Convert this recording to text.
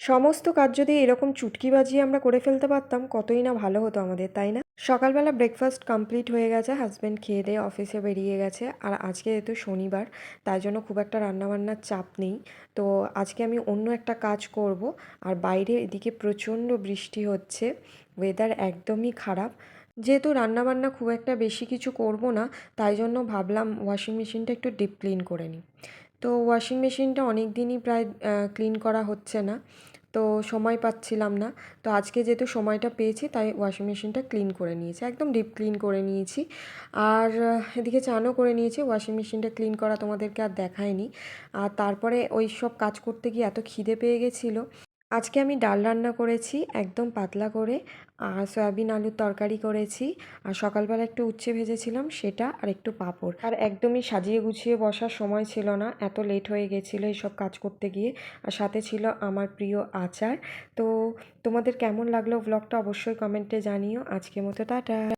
সমস্ত কাজ যদি এরকম চুটকি বাজিয়ে আমরা করে ফেলতে পারতাম কতই না ভালো হতো আমাদের, তাই না? সকালবেলা ব্রেকফাস্ট কমপ্লিট হয়ে গেছে, হাজব্যান্ড খেয়ে দিয়ে অফিসে বেরিয়ে গেছে। আর আজকে যেহেতু শনিবার, তাই জন্য খুব একটা রান্নাবান্নার চাপ নেই। তো আজকে আমি অন্য একটা কাজ করব। আর বাইরে এদিকে প্রচণ্ড বৃষ্টি হচ্ছে, ওয়েদার একদমই খারাপ। যেহেতু রান্নাবান্না খুব একটা বেশি কিছু করব না, তাই জন্য ভাবলাম ওয়াশিং মেশিনটা একটু ডিপ ক্লিন করে নিই। তো ওয়াশিং মেশিনটা অনেক দিনই প্রায় ক্লিন করা হচ্ছে না, তো সময় পাচ্ছিলাম না। তো আজকে যেহেতু সময়টা পেয়েছি, তাই ওয়াশিং মেশিনটা ক্লিন করে নিয়েছি, একদম ডিপ ক্লিন করে নিয়েছি। আর এদিকে চানও করে নিয়েছি। ওয়াশিং মেশিনটা ক্লিন করা তোমাদেরকে আর দেখায়নি। আর তারপরে ওই সব কাজ করতে গিয়ে এত খিদে পেয়ে গেছিলো। আজকে আমি ডাল রান্না করেছি একদম পাতলা করে, আর সয়াবিন আলুর তরকারি করেছি। আর সকালবেলা একটু উচ্ছে ভেজেছিলাম সেটা, আর একটু পাঁপড়। আর একদমই সাজিয়ে গুছিয়ে বসার সময় ছিল না, এত লেট হয়ে গেছিলো এইসব কাজ করতে গিয়ে। আর সাথে ছিল আমার প্রিয় আচার। তো তোমাদের কেমন লাগলো ব্লগটা অবশ্যই কমেন্টে জানিও। আজকের মতো টাটা।